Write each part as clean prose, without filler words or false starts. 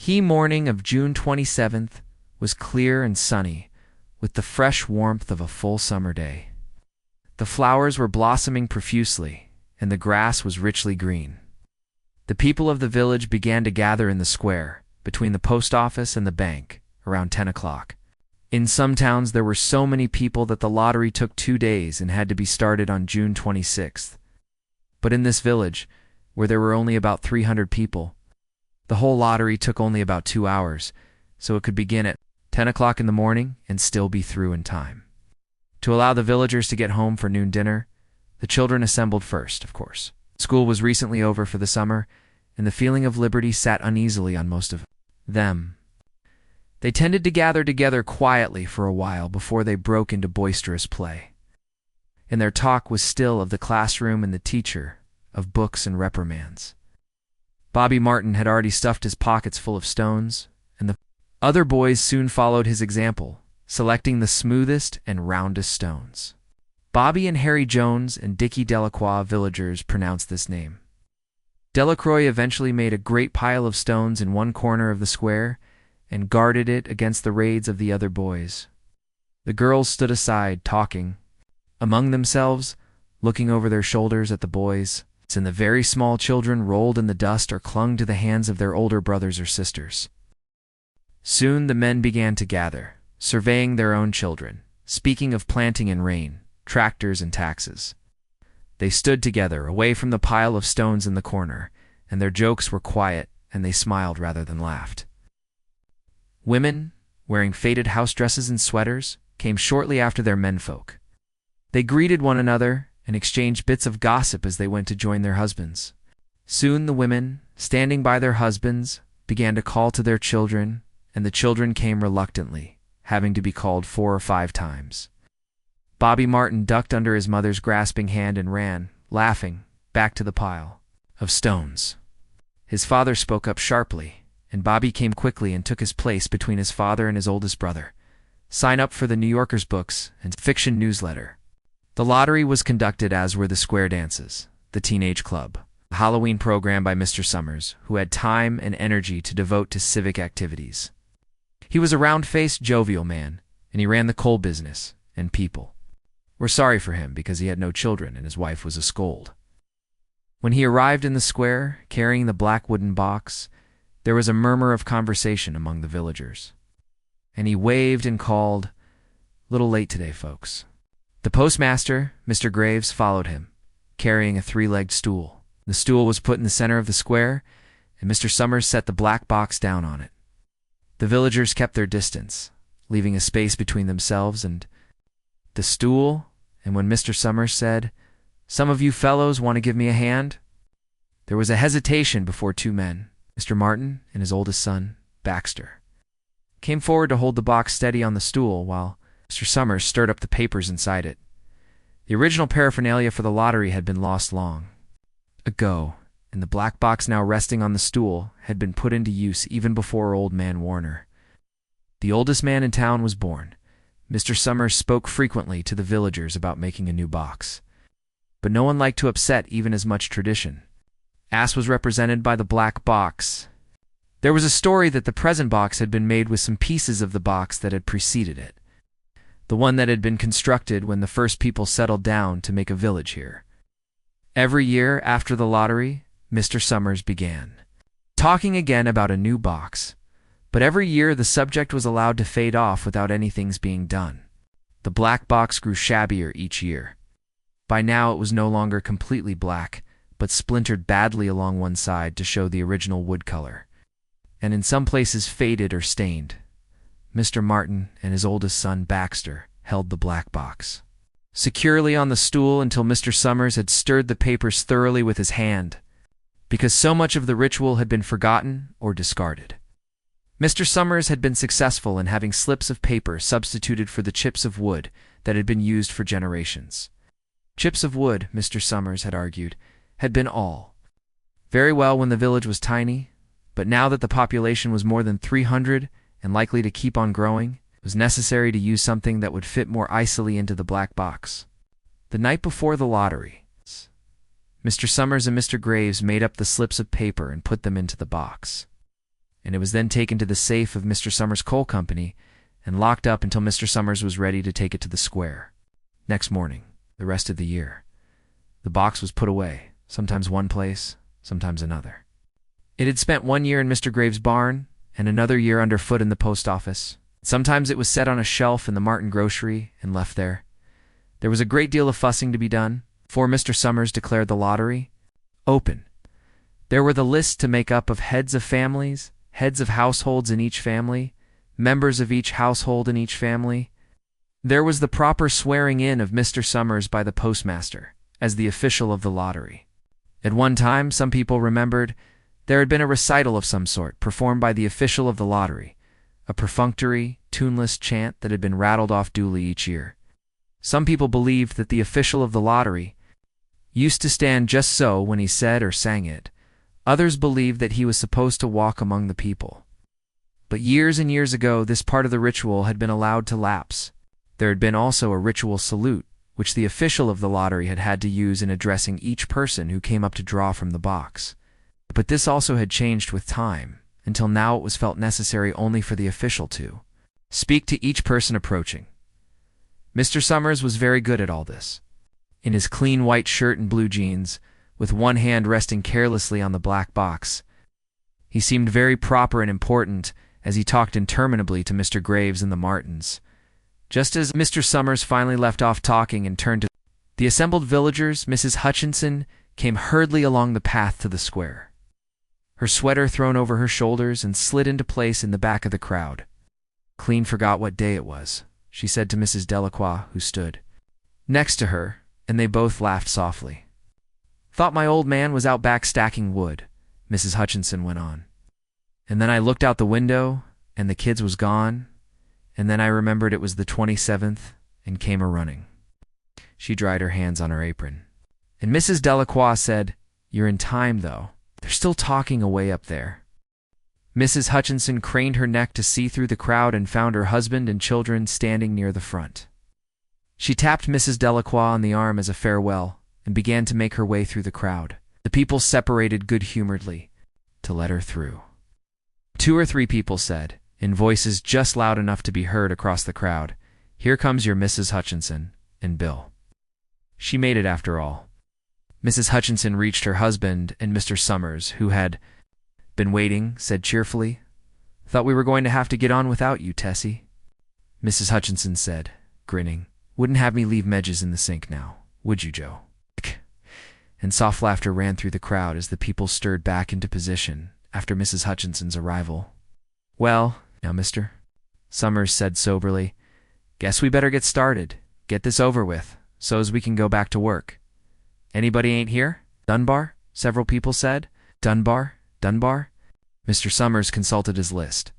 The morning of June 27th was clear and sunny, with the fresh warmth of a full summer day. The flowers were blossoming profusely, and the grass was richly green. The people of the village began to gather in the square, between the post office and the bank, around 10 o'clock. In some towns there were so many people that the lottery took 2 days and had to be started on June 26th. But in this village, where there were only about 300 people, the whole lottery took only about 2 hours, so it could begin at 10 o'clock in the morning and still be through in time. To allow the villagers to get home for noon dinner, the children assembled first, of course. School was recently over for the summer, and the feeling of liberty sat uneasily on most of them. They tended to gather together quietly for a while before they broke into boisterous play. And their talk was still of the classroom and the teacher, of books and reprimands. Bobby Martin had already stuffed his pockets full of stones, and the other boys soon followed his example, selecting the smoothest and roundest stones. Bobby and Harry Jones and Dickie Delacroix villagers pronounced this name. Delacroix eventually made a great pile of stones in one corner of the square and guarded it against the raids of the other boys. The girls stood aside, talking among themselves, looking over their shoulders at the boys, and the very small children rolled in the dust or clung to the hands of their older brothers or sisters. Soon the men began to gather, surveying their own children, speaking of planting and rain, tractors and taxes. They stood together, away from the pile of stones in the corner, and their jokes were quiet, and they smiled rather than laughed. Women, wearing faded house dresses and sweaters, came shortly after their menfolk. They greeted one another and exchanged bits of gossip as they went to join their husbands. Soon the women, standing by their husbands, began to call to their children, and the children came reluctantly, having to be called 4 or 5 times. Bobby Martin ducked under his mother's grasping hand and ran, laughing, back to the pile of stones. His father spoke up sharply, and Bobby came quickly and took his place between his father and his oldest brother. Sign up for the New Yorker's books and fiction newsletter. The lottery was conducted as were the square dances, the teenage club, a Halloween program by Mr. Summers, who had time and energy to devote to civic activities. He was a round-faced, jovial man, and he ran the coal business, and people were sorry for him because he had no children and his wife was a scold. When he arrived in the square, carrying the black wooden box, there was a murmur of conversation among the villagers. And he waved and called, "Little late today, folks." The postmaster, Mr. Graves, followed him, carrying a 3-legged stool. The stool was put in the center of the square, and Mr. Summers set the black box down on it. The villagers kept their distance, leaving a space between themselves and the stool, and when Mr. Summers said, "Some of you fellows want to give me a hand?" there was a hesitation before 2 men, Mr. Martin and his oldest son, Baxter, came forward to hold the box steady on the stool while Mr. Summers stirred up the papers inside it. The original paraphernalia for the lottery had been lost long ago, and the black box now resting on the stool had been put into use even before old man Warner. The oldest man in town was born. Mr. Summers spoke frequently to the villagers about making a new box, but no one liked to upset even as much tradition. Ass was represented by the black box. There was a story that the present box had been made with some pieces of the box that had preceded it, the one that had been constructed when the first people settled down to make a village here. Every year after the lottery, Mr. Summers began talking again about a new box, but every year the subject was allowed to fade off without anything's being done. The black box grew shabbier each year. By now it was no longer completely black, but splintered badly along one side to show the original wood color, and in some places faded or stained. Mr. Martin and his oldest son, Baxter, held the black box securely on the stool until Mr. Summers had stirred the papers thoroughly with his hand, because so much of the ritual had been forgotten or discarded. Mr. Summers had been successful in having slips of paper substituted for the chips of wood that had been used for generations. Chips of wood, Mr. Summers had argued, had been all very well when the village was tiny, but now that the population was more than 300 and likely to keep on growing, it was necessary to use something that would fit more icily into the black box. The night before the lottery, Mr. Summers and Mr. Graves made up the slips of paper and put them into the box. and it was then taken to the safe of Mr. Summers' coal company and locked up until Mr. Summers was ready to take it to the square. Next morning, the rest of the year, the box was put away, sometimes one place, sometimes another. It had spent 1 year in Mr. Graves' barn and another year underfoot in the post office. Sometimes it was set on a shelf in the Martin grocery and left there. There was a great deal of fussing to be done before Mr. Summers declared the lottery open. There were the lists to make up of heads of families, heads of households in each family, members of each household in each family. There was the proper swearing in of Mr. Summers by the postmaster as the official of the lottery. At one time, some people remembered, there had been a recital of some sort performed by the official of the lottery, a perfunctory, tuneless chant that had been rattled off duly each year. Some people believed that the official of the lottery used to stand just so when he said or sang it. Others believed that he was supposed to walk among the people. But years and years ago, this part of the ritual had been allowed to lapse. There had been also a ritual salute, which the official of the lottery had had to use in addressing each person who came up to draw from the box. But this also had changed with time, until now it was felt necessary only for the official to speak to each person approaching. Mr. Summers was very good at all this. In his clean white shirt and blue jeans, with one hand resting carelessly on the black box, he seemed very proper and important as he talked interminably to Mr. Graves and the Martins. Just as Mr. Summers finally left off talking and turned to the assembled villagers, Mrs. Hutchinson came hurriedly along the path to the square, her sweater thrown over her shoulders and slid into place in the back of the crowd. "Clean forgot what day it was," she said to Mrs. Delacroix, who stood next to her, and they both laughed softly. "Thought my old man was out back stacking wood," Mrs. Hutchinson went on. "And then I looked out the window, and the kids was gone, and then I remembered it was the 27th, and came a-running." She dried her hands on her apron. And Mrs. Delacroix said, "You're in time, though. They're still talking away up there." Mrs. Hutchinson craned her neck to see through the crowd and found her husband and children standing near the front. She tapped Mrs. Delacroix on the arm as a farewell and began to make her way through the crowd. The people separated good-humoredly to let her through. 2 or 3 people said, in voices just loud enough to be heard across the crowd, "Here comes your Mrs. Hutchinson and Bill." She made it after all. Mrs. Hutchinson reached her husband, and Mr. Summers, who had been waiting, said cheerfully, "Thought we were going to have to get on without you, Tessie." Mrs. Hutchinson said, grinning, "Wouldn't have me leave Medges in the sink now, would you, Joe?" And soft laughter ran through the crowd as the people stirred back into position after Mrs. Hutchinson's arrival. "Well, now, Mr. Summers said soberly, "guess we better get started, get this over with, so as we can go back to work." "Anybody ain't here? Dunbar?" several people said. "Dunbar? Dunbar?" Mr. Summers consulted his list.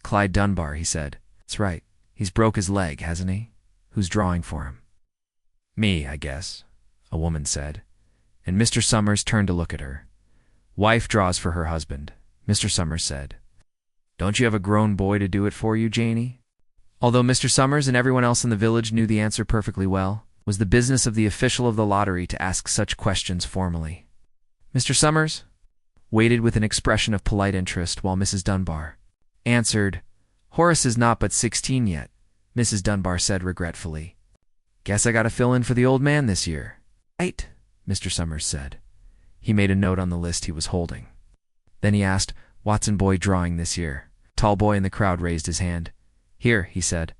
"Clyde Dunbar," he said. "That's right. He's broke his leg, hasn't he? Who's drawing for him?" "Me, I guess," a woman said. And Mr. Summers turned to look at her. "Wife draws for her husband," Mr. Summers said. "Don't you have a grown boy to do it for you, Janie?" Although Mr. Summers and everyone else in the village knew the answer perfectly well, it was the business of the official of the lottery to ask such questions formally. Mr. Summers waited with an expression of polite interest while Mrs. Dunbar answered, "Horace is not but 16 yet," Mrs. Dunbar said regretfully. "Guess I got to fill in for the old man this year." "Right," Mr. Summers said. He made a note on the list he was holding. Then he asked, "Watson boy drawing this year?" Tall boy in the crowd raised his hand. "Here," he said.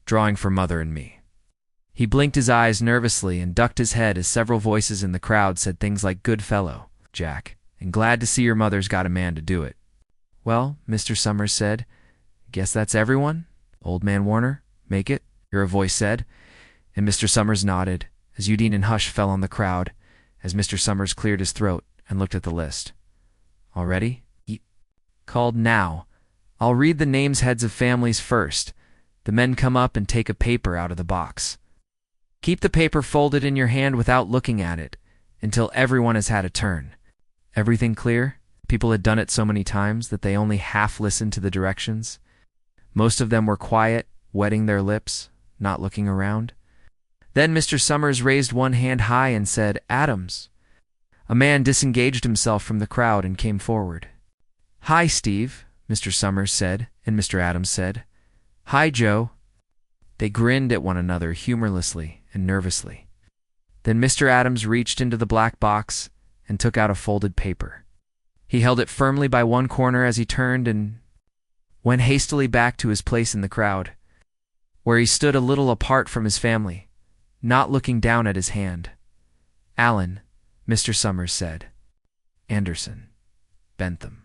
"Drawing for Mother and me." He blinked his eyes nervously and ducked his head as several voices in the crowd said things like, "Good fellow, Jack, and glad to see your mother's got a man to do it." "Well," Mr. Summers said, "guess that's everyone? Old man Warner, make it," a voice said, and Mr. Summers nodded as Udine and hush fell on the crowd as Mr. Summers cleared his throat and looked at the list. "All ready?" He called. "Now, I'll read the names heads of families first. The men come up and take a paper out of the box. Keep the paper folded in your hand without looking at it until everyone has had a turn." Everything clear? People had done it so many times that they only half listened to the directions. Most of them were quiet, wetting their lips, not looking around. Then Mr. Summers raised one hand high and said, "Adams." A man disengaged himself from the crowd and came forward. "Hi, Steve," Mr. Summers said, and Mr. Adams said, "Hi, Joe." They grinned at one another humorlessly and nervously. Then Mr. Adams reached into the black box and took out a folded paper. He held it firmly by one corner as he turned and went hastily back to his place in the crowd, where he stood a little apart from his family, not looking down at his hand. "Alan," Mr. Summers said. "Anderson. Bentham."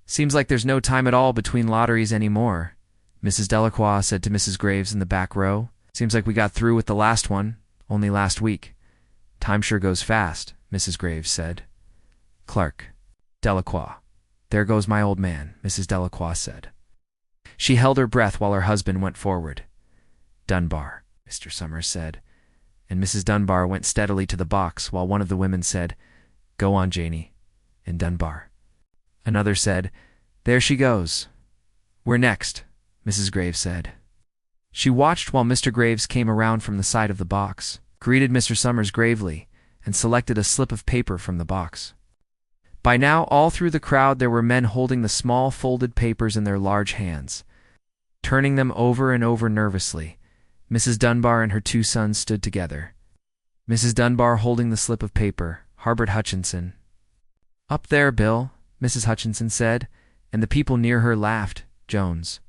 "Seems like there's no time at all between lotteries anymore," Mrs. Delacroix said to Mrs. Graves in the back row. "Seems like we got through with the last one only last week." "Time sure goes fast," Mrs. Graves said. "Clark. Delacroix. There goes my old man," Mrs. Delacroix said. She held her breath while her husband went forward. "Dunbar," Mr. Summers said, and Mrs. Dunbar went steadily to the box while one of the women said, "Go on, Janie," and Dunbar. Another said, "There she goes." "We're next," Mrs. Graves said. She watched while Mr. Graves came around from the side of the box, greeted Mr. Summers gravely, and selected a slip of paper from the box. By now, all through the crowd there were men holding the small folded papers in their large hands, turning them over and over nervously. Mrs. Dunbar and her two sons stood together. Mrs. Dunbar holding the slip of paper, harbored Hutchinson. "Up there, Bill," Mrs. Hutchinson said, and the people near her laughed. Jones.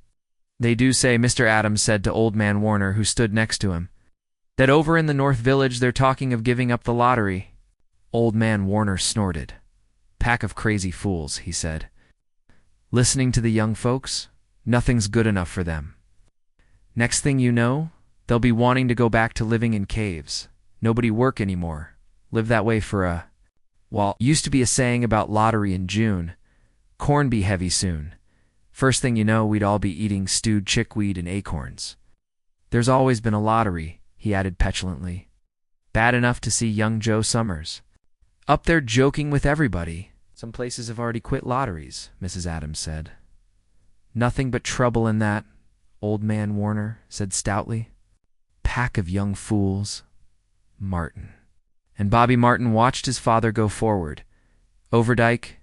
"They do say," Mr. Adams said to Old Man Warner, who stood next to him, "that over in the North Village they're talking of giving up the lottery." Old Man Warner snorted. "Pack of crazy fools," he said. "Listening to the young folks? Nothing's good enough for them. Next thing you know, they'll be wanting to go back to living in caves. Nobody work anymore. Live that way for a... Well, used to be a saying about lottery in June. Corn be heavy soon. First thing you know, we'd all be eating stewed chickweed and acorns. There's always been a lottery," he added petulantly. "Bad enough to see young Joe Summers up there joking with everybody." "Some places have already quit lotteries," Mrs. Adams said. "Nothing but trouble in that," Old Man Warner said stoutly. "Pack of young fools." Martin. And Bobby Martin watched his father go forward. Overdyke...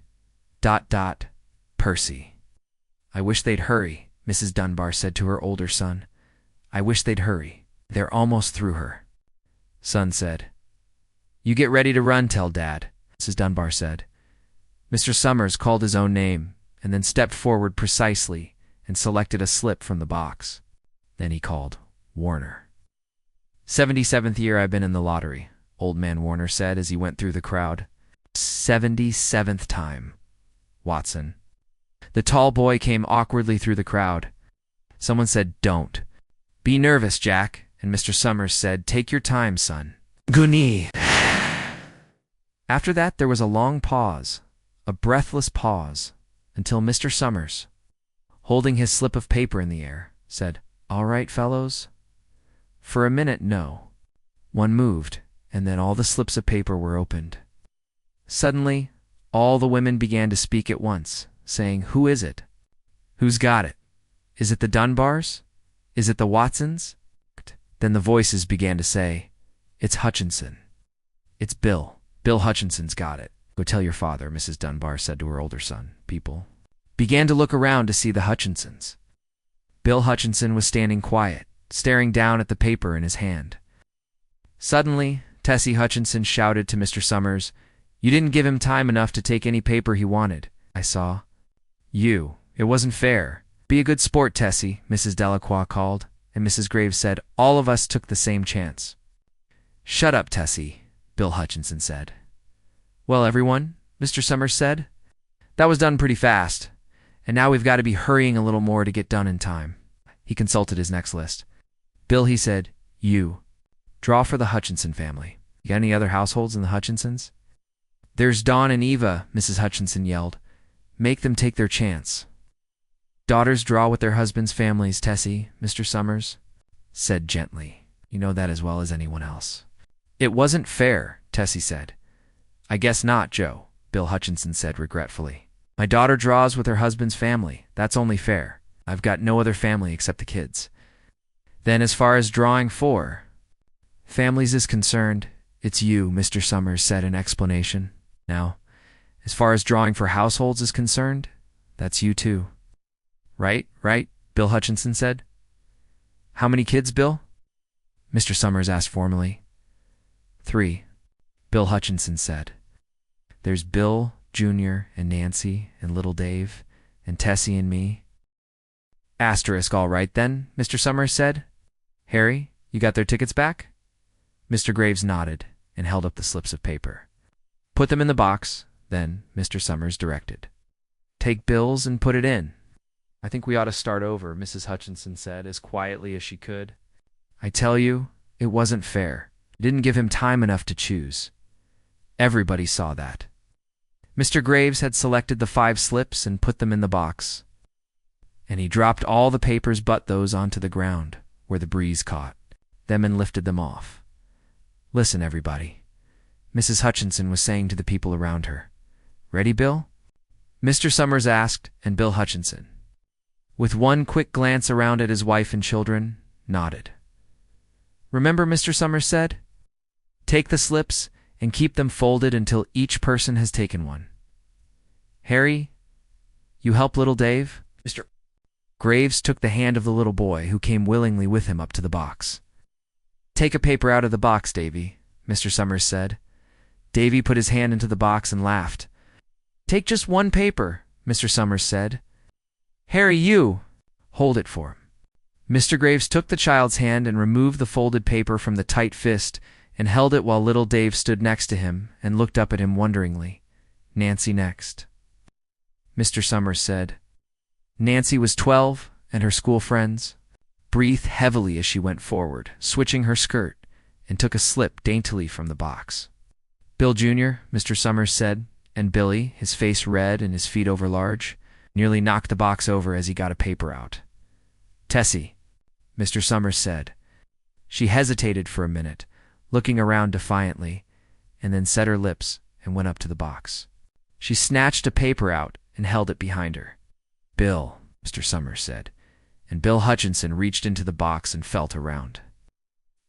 Percy. "I wish they'd hurry," Mrs. Dunbar said to her older son. "I wish they'd hurry. They're almost through her." Son said, "You get ready to run, tell Dad," Mrs. Dunbar said. Mr. Summers called his own name and then stepped forward precisely and selected a slip from the box. Then he called, "Warner." 77th year I've been in the lottery," Old Man Warner said as he went through the crowd. 77th time. Watson. The tall boy came awkwardly through the crowd. Someone said, "Don't be nervous, Jack," and Mr. Summers said, "Take your time, son." Goonie. After that there was a long pause, a breathless pause, until Mr. Summers, holding his slip of paper in the air, said, "All right, fellows?" For a minute, no. One moved, and then all the slips of paper were opened. Suddenly, all the women began to speak at once, saying, "Who is it? Who's got it? Is it the Dunbars? Is it the Watsons?" Then the voices began to say, "It's Hutchinson. It's Bill. Bill Hutchinson's got it. Go tell your father," Mrs. Dunbar said to her older son. People began to look around to see the Hutchinsons. Bill Hutchinson was standing quiet, staring down at the paper in his hand. Suddenly, Tessie Hutchinson shouted to Mr. Summers, "You didn't give him time enough to take any paper he wanted. I saw. It wasn't fair. Be a good sport, Tessie," Mrs. Delacroix called, and Mrs. Graves said, "All of us took the same chance." "Shut up, Tessie," Bill Hutchinson said. "Well, everyone," Mr. Summers said, "that was done pretty fast, and now we've got to be hurrying a little more to get done in time." He consulted his next list. "Bill," he said, "you draw for the Hutchinson family. You got any other households in the Hutchinsons?" "There's Dawn and Eva," Mrs. Hutchinson yelled. "Make them take their chance." "Daughters draw with their husbands' families, Tessie," Mr. Summers said gently. "You know that as well as anyone else." "It wasn't fair," Tessie said. "I guess not, Joe," Bill Hutchinson said regretfully. "My daughter draws with her husband's family. That's only fair. I've got no other family except the kids." "Then as far as drawing for families is concerned, it's you," Mr. Summers said in explanation. "Now, as far as drawing for households is concerned, that's you too. Right, Bill Hutchinson said. How many kids, Bill? Mr. Summers asked formally. 3, Bill Hutchinson said. There's Bill, Jr., and Nancy, and little Dave, and Tessie and me. Asterisk, all right then, Mr. Summers said. Harry, you got their tickets back? Mr. Graves nodded and held up the slips of paper. Put them in the box, then, Mr. Summers directed. Take Bill's and put it in. I think we ought to start over, Mrs. Hutchinson said, as quietly as she could. I tell you, it wasn't fair. You didn't give him time enough to choose. Everybody saw that. Mr. Graves had selected the 5 slips and put them in the box, and he dropped all the papers but those onto the ground, where the breeze caught them and lifted them off. Listen, everybody, Mrs. Hutchinson was saying to the people around her. Ready, Bill? Mr. Summers asked, and Bill Hutchinson, with one quick glance around at his wife and children, nodded. Remember, Mr. Summers said, take the slips and keep them folded until each person has taken one. Harry, you help little Dave? Mr. Graves took the hand of the little boy, who came willingly with him up to the box. Take a paper out of the box, Davy, Mr. Summers said. Davy put his hand into the box and laughed. Take just one paper, Mr. Summers said. Harry, you hold it for him. Mr. Graves took the child's hand and removed the folded paper from the tight fist and held it while little Dave stood next to him and looked up at him wonderingly. Nancy next. Mr. Summers said. Nancy was 12, and her school friends breathed heavily as she went forward, switching her skirt, and took a slip daintily from the box. Bill Jr., Mr. Summers said, and Billy, his face red and his feet overlarge, nearly knocked the box over as he got a paper out. Tessie, Mr. Summers said. She hesitated for a minute, looking around defiantly, and then set her lips and went up to the box. She snatched a paper out and held it behind her. Bill, Mr. Summers said, and Bill Hutchinson reached into the box and felt around.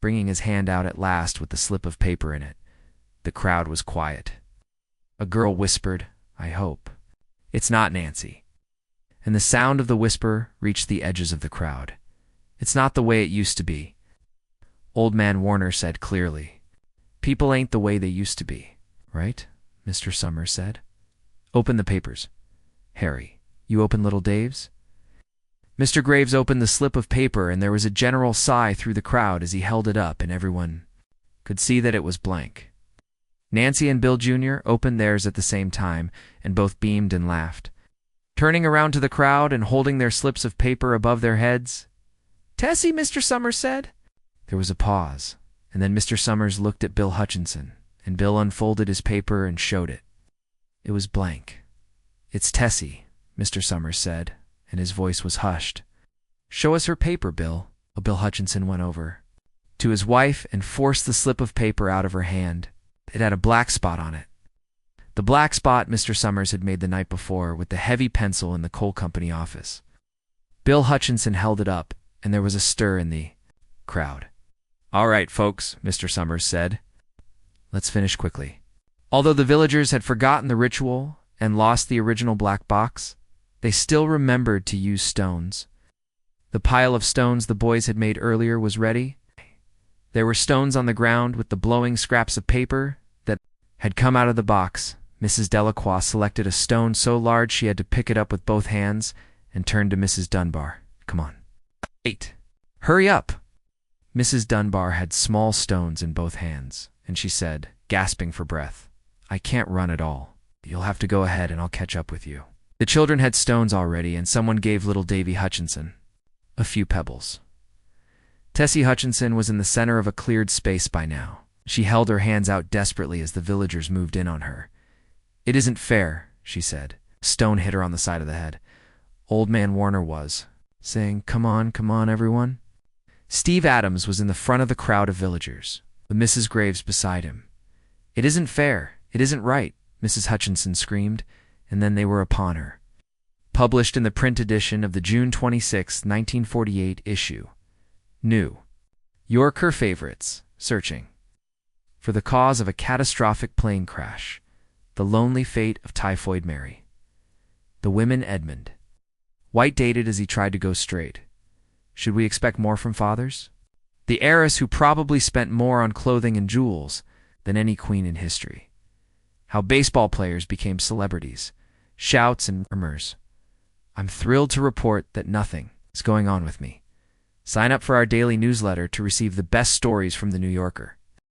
Bringing his hand out at last with the slip of paper in it, the crowd was quiet. A girl whispered, I hope. It's not Nancy. And the sound of the whisper reached the edges of the crowd. It's not the way it used to be. Old Man Warner said clearly. People ain't the way they used to be, right? Mr. Summers said. Open the papers. Harry, you open little Dave's? Mr. Graves opened the slip of paper, and there was a general sigh through the crowd as he held it up, and everyone could see that it was blank. Nancy and Bill Jr. opened theirs at the same time, and both beamed and laughed. Turning around to the crowd and holding their slips of paper above their heads, Tessie, Mr. Summers said. There was a pause, and then Mr. Summers looked at Bill Hutchinson, and Bill unfolded his paper and showed it. It was blank. It's Tessie, Mr. Summers said, and his voice was hushed. Show us her paper, Bill. Bill Hutchinson went over to his wife and forced the slip of paper out of her hand. It had a black spot on it. The black spot Mr. Summers had made the night before with the heavy pencil in the coal company office. Bill Hutchinson held it up, and there was a stir in the crowd. All right, folks, Mr. Summers said. Let's finish quickly. Although the villagers had forgotten the ritual and lost the original black box, they still remembered to use stones. The pile of stones the boys had made earlier was ready. There were stones on the ground with the blowing scraps of paper that had come out of the box. Mrs. Delacroix selected a stone so large she had to pick it up with both hands and turned to Mrs. Dunbar. Come on. 8. Hurry up. Mrs. Dunbar had small stones in both hands, and she said, gasping for breath, I can't run at all. You'll have to go ahead and I'll catch up with you. The children had stones already, and someone gave little Davy Hutchinson a few pebbles. Tessie Hutchinson was in the center of a cleared space by now. She held her hands out desperately as the villagers moved in on her. It isn't fair, she said. A stone hit her on the side of the head. Old Man Warner was saying, come on, everyone. Steve Adams was in the front of the crowd of villagers, with Mrs. Graves beside him. It isn't fair. It isn't right, Mrs. Hutchinson screamed, and then they were upon her. Published in the print edition of the June 26, 1948 issue. New. Yorker favorites, searching for the cause of a catastrophic plane crash, the lonely fate of Typhoid Mary. The women Edmund. White dated as he tried to go straight. Should we expect more from fathers? The heiress who probably spent more on clothing and jewels than any queen in history. How baseball players became celebrities. Shouts and murmurs. I'm thrilled to report that nothing is going on with me. Sign up for our daily newsletter to receive the best stories from The New Yorker.